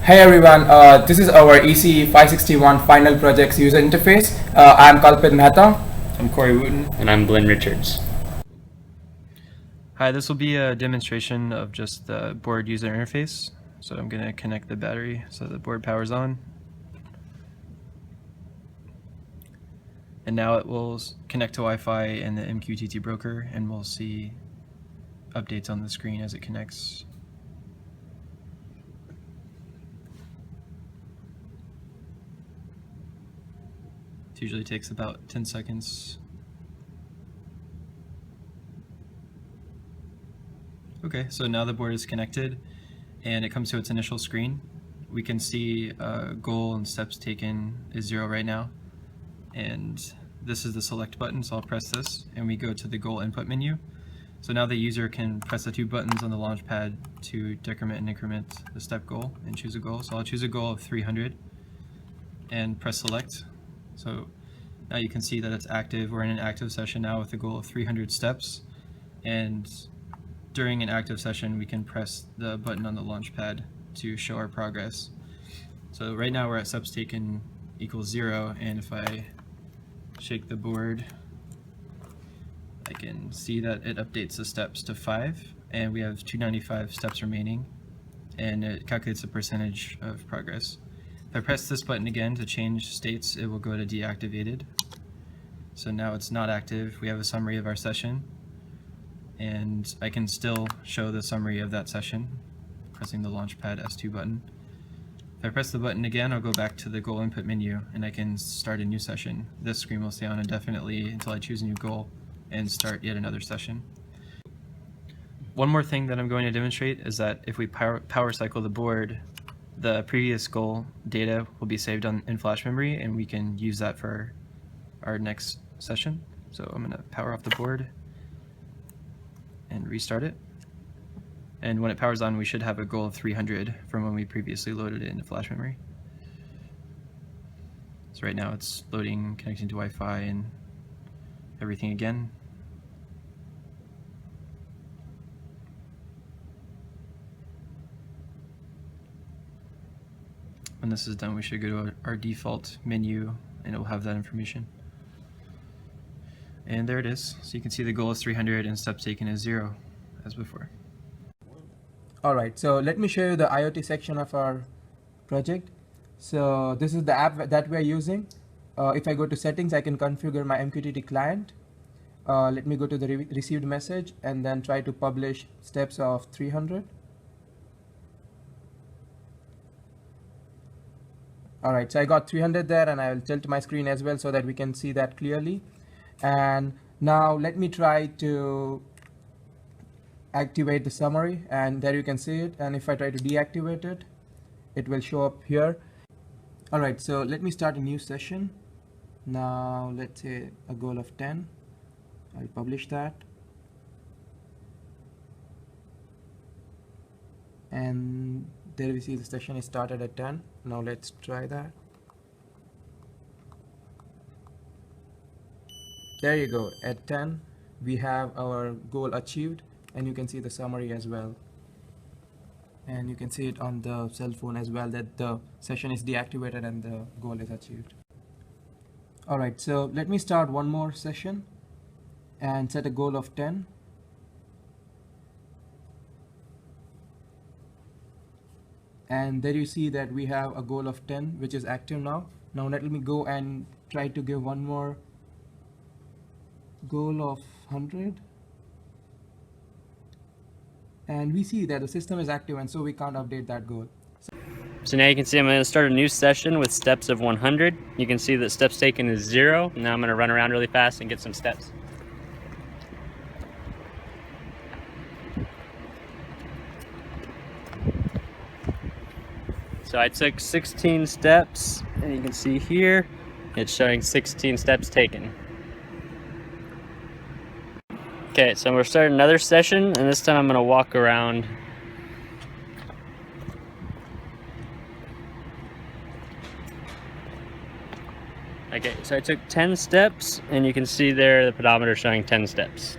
Hey everyone, this is our ECE 561 final projects user interface. I'm Kalpit Mehta. I'm Corey Wooten. And I'm Glenn Richards. Hi, this will be a demonstration of just the board user interface. So I'm going to connect the battery so the board powers on. And now it will connect to Wi-Fi and the MQTT broker, and we'll see updates on the screen as it connects. It usually takes about 10 seconds. Okay, so now the board is connected and it comes to its initial screen. We can see goal and steps taken is 0 right now. And this is the select button, so I'll press this and we go to the goal input menu. So now the user can press the 2 buttons on the launch pad to decrement and increment the step goal and choose a goal. So I'll choose a goal of 300 and press select. So now you can see that it's active. We're in an active session now with a goal of 300 steps. And during an active session, we can press the button on the launch pad to show our progress. So right now we're at steps taken equals 0, and if I shake the board, I can see that it updates the steps to 5, and we have 295 steps remaining, and it calculates the percentage of progress. If I press this button again to change states, it will go to deactivated. So now it's not active. We have a summary of our session, and I can still show the summary of that session pressing the Launchpad S2 button. If I press the button again, I'll go back to the goal input menu and I can start a new session. This screen will stay on indefinitely until I choose a new goal and start yet another session. One more thing that I'm going to demonstrate is that if we power cycle the board, the previous goal data will be saved in flash memory, and we can use that for our next session. So I'm going to power off the board and restart it. And when it powers on, we should have a goal of 300 from when we previously loaded it into flash memory. So right now it's loading, connecting to Wi-Fi and everything again. When this is done, we should go to our default menu and it will have that information. And there it is. So you can see the goal is 300 and steps taken is 0 as before. Alright, so let me show you the IoT section of our project. So this is the app that we are using. If I go to settings, I can configure my MQTT client. Let me go to the received message and then try to publish steps of 300. Alright, so I got 300 there, and I will tilt my screen as well so that we can see that clearly. And now let me try to activate the summary, and there you can see it. And if I try to deactivate it, it will show up here. Alright, so let me start a new session. Now let's say a goal of 10. I'll publish that. And there we see the session is started at 10. Now let's try that. There you go, at 10 we have our goal achieved, and you can see the summary as well. And you can see it on the cell phone as well, that the session is deactivated and the goal is achieved. Alright, so let me start one more session and set a goal of 10. And there you see that we have a goal of 10 which is active now. Now let me go and try to give one more goal of 100. And we see that the system is active, and so we can't update that goal. So now you can see I'm going to start a new session with steps of 100. You can see that steps taken is 0. Now I'm going to run around really fast and get some steps. So I took 16 steps, and you can see here it's showing 16 steps taken. Okay, so we're starting another session, and this time I'm going to walk around. Okay, so I took 10 steps, and you can see there the pedometer showing 10 steps.